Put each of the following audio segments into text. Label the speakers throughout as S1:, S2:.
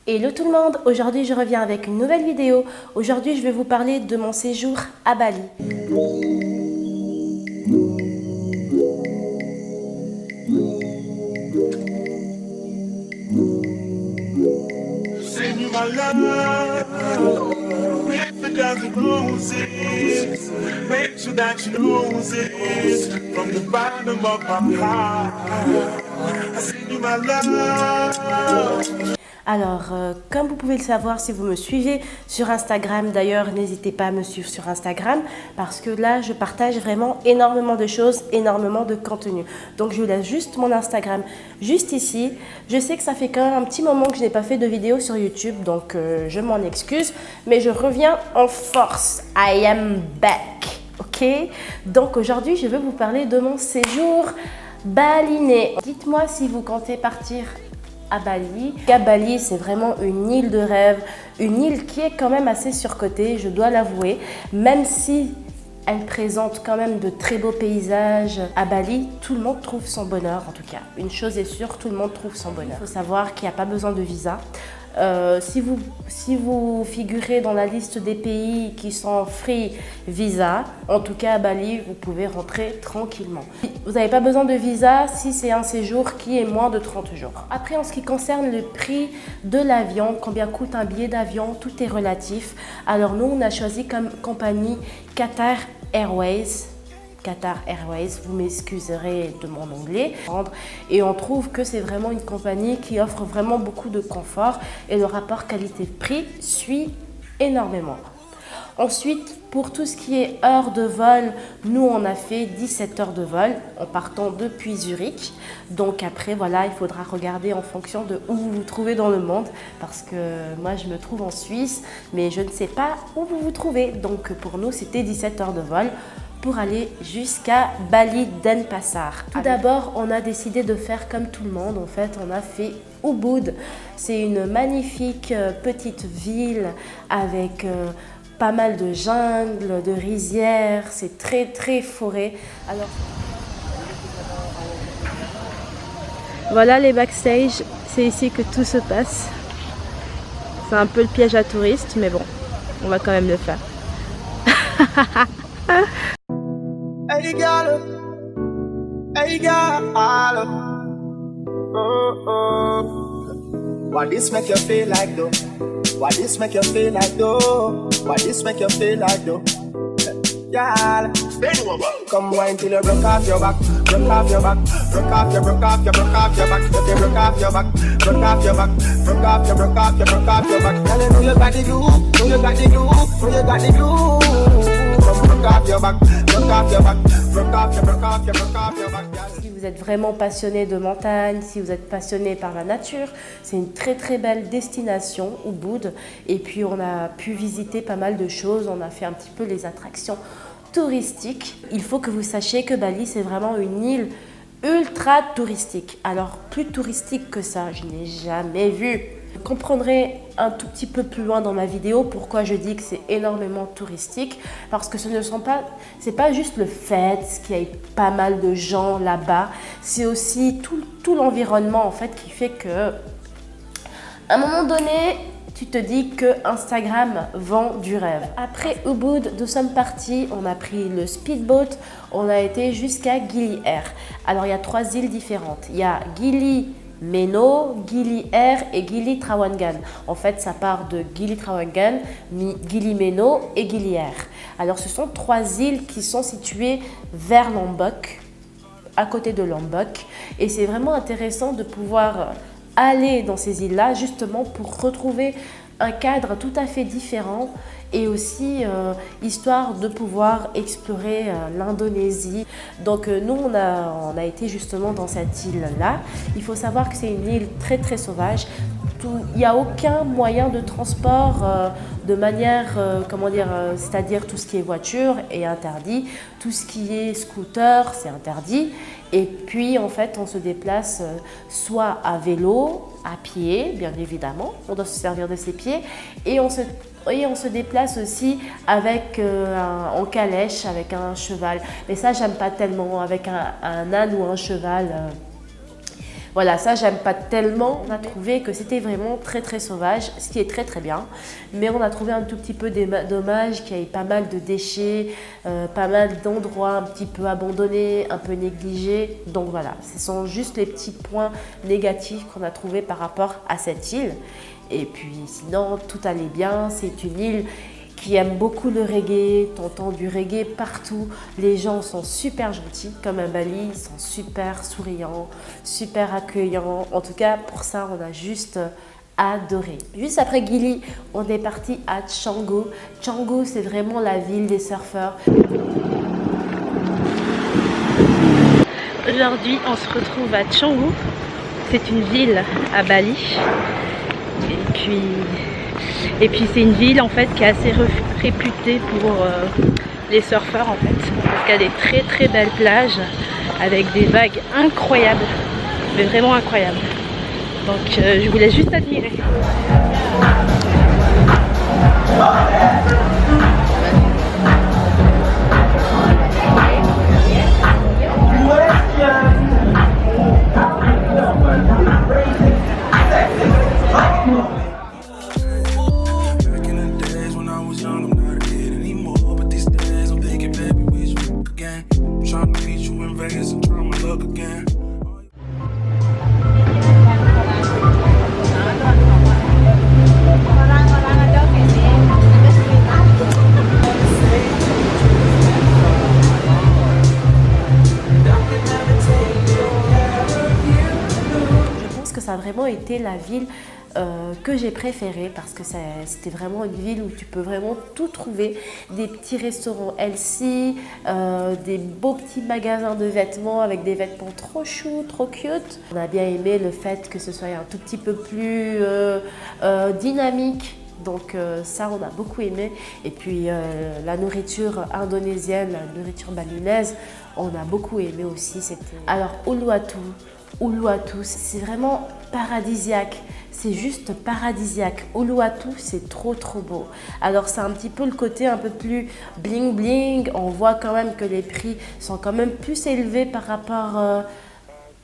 S1: Hello tout le monde, aujourd'hui je reviens avec une nouvelle vidéo. Aujourd'hui je vais vous parler de mon séjour à Bali. Alors, comme vous pouvez le savoir si vous me suivez sur Instagram, d'ailleurs, n'hésitez pas à me suivre sur Instagram parce que là, je partage vraiment énormément de choses, énormément de contenu. Donc, je vous laisse juste mon Instagram juste ici. Je sais que ça fait quand même un petit moment que je n'ai pas fait de vidéo sur YouTube, donc je m'en excuse, mais je reviens en force. I am back, ok? Donc, aujourd'hui, je vais vous parler de mon séjour balinais. Dites-moi si vous comptez partir à Bali. Bali, c'est vraiment une île de rêve, une île qui est quand même assez surcotée, je dois l'avouer, même si elle présente quand même de très beaux paysages. À Bali, tout le monde trouve son bonheur, en tout cas. Une chose est sûre, tout le monde trouve son bonheur. Il faut savoir qu'il n'y a pas besoin de visa. Si vous figurez dans la liste des pays qui sont free visa, en tout cas à Bali, vous pouvez rentrer tranquillement. Vous n'avez pas besoin de visa si c'est un séjour qui est moins de 30 jours. Après, en ce qui concerne le prix de l'avion, combien coûte un billet d'avion, tout est relatif. Alors nous, on a choisi comme compagnie Qatar Airways. Qatar Airways, vous m'excuserez de mon anglais. Et on trouve que c'est vraiment une compagnie qui offre vraiment beaucoup de confort et le rapport qualité-prix suit énormément. Ensuite, pour tout ce qui est heures de vol, nous on a fait 17 heures de vol en partant depuis Zurich. Donc après, voilà, il faudra regarder en fonction de où vous vous trouvez dans le monde parce que moi je me trouve en Suisse, mais je ne sais pas où vous vous trouvez. Donc pour nous, c'était 17 heures de vol pour aller jusqu'à Bali Denpasar. Tout d'abord, on a décidé de faire comme tout le monde. En fait, on a fait Ubud. C'est une magnifique petite ville avec pas mal de jungle, de rizières. C'est très très forêt. Alors, voilà les backstage. C'est ici que tout se passe. C'est un peu le piège à touristes, mais bon, on va quand même le faire.
S2: Hey girl, hey girl, what this make you feel like though? What this make you feel like though? What this make you feel like though? Girl, come wine till you broke off your back, broke off your back, broke off your, broke off your, broke off your back, if you broke off your back, broke off your back, broke off your, broke off your, broke off your back. Girl, you know you got the glue, know you got the glue, know you got the glue.
S1: Si vous êtes vraiment passionné de montagne, si vous êtes passionné par la nature, c'est une très très belle destination, Ubud. Et puis on a pu visiter pas mal de choses, on a fait un petit peu les attractions touristiques. Il faut que vous sachiez que Bali, c'est vraiment une île ultra touristique. Alors plus touristique que ça, je n'ai jamais vu. Vous comprendrez un tout petit peu plus loin dans ma vidéo pourquoi je dis que c'est énormément touristique, parce que c'est pas juste le fait qu'il y ait pas mal de gens là-bas, c'est aussi tout l'environnement en fait qui fait que à un moment donné tu te dis que Instagram vend du rêve. Après Ubud, nous sommes partis, on a pris le speedboat, on a été jusqu'à Gili Air. Alors il y a 3 îles différentes, il y a Gili Meno, Gili Air et Gili Trawangan. En fait, ça part de Gili Trawangan, Gili Meno et Gili Air. Alors, ce sont 3 îles qui sont situées vers Lombok, à côté de Lombok. Et c'est vraiment intéressant de pouvoir aller dans ces îles-là, justement pour retrouver un cadre tout à fait différent et aussi histoire de pouvoir explorer l'Indonésie. Donc nous on a été justement dans cette île-là. Il faut savoir que c'est une île très très sauvage. Il n'y a aucun moyen de transport de manière, c'est-à-dire tout ce qui est voiture est interdit, tout ce qui est scooter c'est interdit. Et puis en fait on se déplace soit à vélo, à pied bien évidemment, on doit se servir de ses pieds et on se déplace aussi avec en calèche, avec un cheval. Mais ça j'aime pas tellement, avec un âne ou un cheval. Voilà, ça j'aime pas tellement. On a trouvé que c'était vraiment très très sauvage, ce qui est très très bien. Mais on a trouvé un tout petit peu dommage qu'il y ait pas mal de déchets, pas mal d'endroits un petit peu abandonnés, un peu négligés. Donc voilà, ce sont juste les petits points négatifs qu'on a trouvés par rapport à cette île. Et puis sinon, tout allait bien. C'est une île qui aime beaucoup le reggae, t'entends du reggae partout. Les gens sont super gentils, comme à Bali, ils sont super souriants, super accueillants. En tout cas, pour ça, on a juste adoré. Juste après Gili, on est parti à Canggu. Canggu, c'est vraiment la ville des surfeurs. Aujourd'hui, on se retrouve à Canggu. C'est une ville à Bali. Et puis c'est une ville en fait qui est assez réputée pour les surfeurs en fait, parce qu'il y a des très très belles plages avec des vagues incroyables, mais vraiment incroyables. Donc je vous laisse juste admirer. Ça a vraiment été la ville que j'ai préférée parce que c'était vraiment une ville où tu peux vraiment tout trouver. Des petits restaurants healthy, des beaux petits magasins de vêtements avec des vêtements trop choux, trop cute. On a bien aimé le fait que ce soit un tout petit peu plus dynamique. Donc ça, on a beaucoup aimé. Et puis la nourriture indonésienne, la nourriture balinaise, on a beaucoup aimé aussi. Alors Uluwatu, c'est vraiment paradisiaque, c'est juste paradisiaque. Uluwatu, c'est trop beau. Alors c'est un petit peu le côté un peu plus bling bling, on voit quand même que les prix sont quand même plus élevés par rapport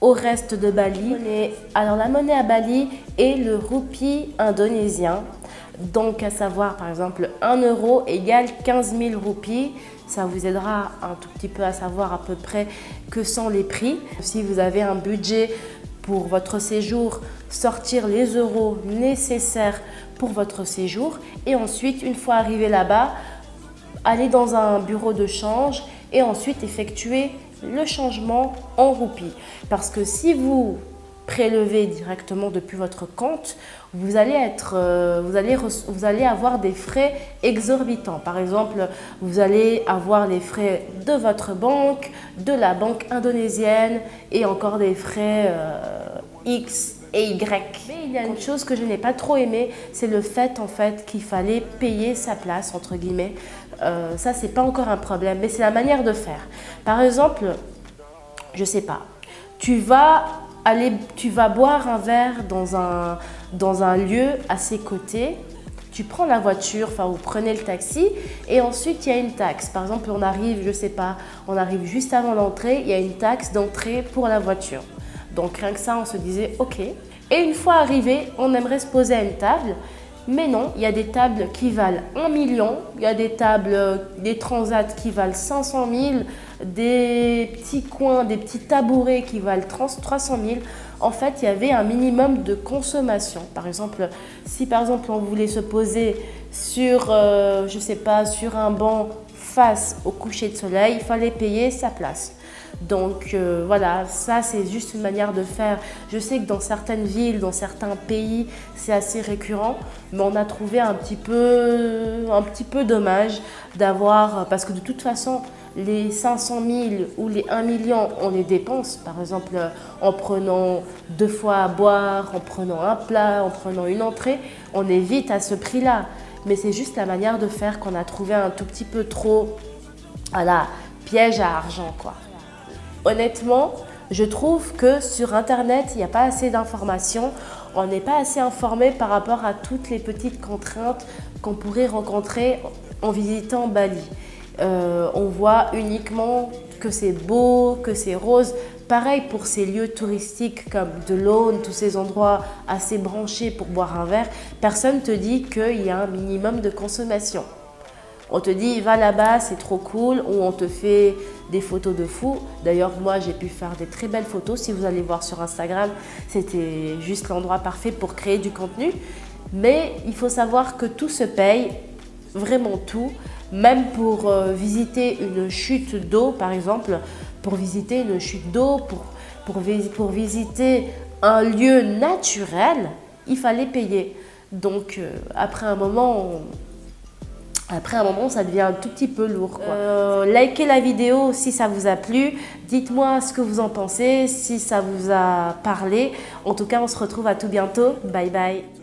S1: au reste de Bali. Alors la monnaie à Bali est le roupie indonésien. Donc à savoir par exemple 1 euro égale 15 000 roupies. Ça vous aidera un tout petit peu à savoir à peu près que sont les prix. Si vous avez un budget pour votre séjour, sortir les euros nécessaires pour votre séjour. Et ensuite, une fois arrivé là-bas, aller dans un bureau de change et ensuite effectuer le changement en roupies. Parce que si vous prélevez directement depuis votre compte, vous allez avoir des frais exorbitants. Par exemple, vous allez avoir les frais de votre banque, de la banque indonésienne et encore des frais X et Y. Mais il y a une chose que je n'ai pas trop aimé, c'est le fait en fait qu'il fallait payer sa place entre guillemets. Ça, c'est pas encore un problème, mais c'est la manière de faire. Par exemple, je sais pas, tu vas boire un verre dans un lieu à ses côtés, tu prends la voiture, enfin vous prenez le taxi et ensuite il y a une taxe. Par exemple, on arrive, je sais pas, on arrive juste avant l'entrée, il y a une taxe d'entrée pour la voiture. Donc rien que ça, on se disait ok. Et une fois arrivé, on aimerait se poser à une table. Mais non, il y a des tables qui valent 1 million, il y a des tables, des transats qui valent 500 000, des petits coins, des petits tabourets qui valent 300 000. En fait, il y avait un minimum de consommation. Par exemple, si par exemple on voulait se poser sur, je sais pas, sur un banc face au coucher de soleil, il fallait payer sa place. Donc voilà, ça c'est juste une manière de faire. Je sais que dans certaines villes, dans certains pays, c'est assez récurrent, mais on a trouvé un petit peu dommage d'avoir, parce que de toute façon, les 500 000 ou les 1 million, on les dépense, par exemple en prenant 2 fois à boire, en prenant un plat, en prenant une entrée, on est vite à ce prix-là. Mais c'est juste la manière de faire qu'on a trouvé un tout petit peu trop, voilà, piège à argent, quoi. Honnêtement, je trouve que sur Internet, il n'y a pas assez d'informations. On n'est pas assez informé par rapport à toutes les petites contraintes qu'on pourrait rencontrer en visitant Bali. On voit uniquement que c'est beau, que c'est rose. pareil pour ces lieux touristiques comme de l'Aune, tous ces endroits assez branchés pour boire un verre, personne ne te dit qu'il y a un minimum de consommation. On te dit va là-bas, c'est trop cool, ou on te fait des photos de fou. D'ailleurs, moi, j'ai pu faire des très belles photos. Si vous allez voir sur Instagram, c'était juste l'endroit parfait pour créer du contenu. Mais il faut savoir que tout se paye, vraiment tout. Même pour visiter une chute d'eau, par exemple, pour visiter une chute d'eau, pour visiter un lieu naturel, il fallait payer. Donc, après un moment, ça devient un tout petit peu lourd, quoi. Likez la vidéo si ça vous a plu. Dites-moi ce que vous en pensez, si ça vous a parlé. En tout cas, on se retrouve à tout bientôt. Bye bye.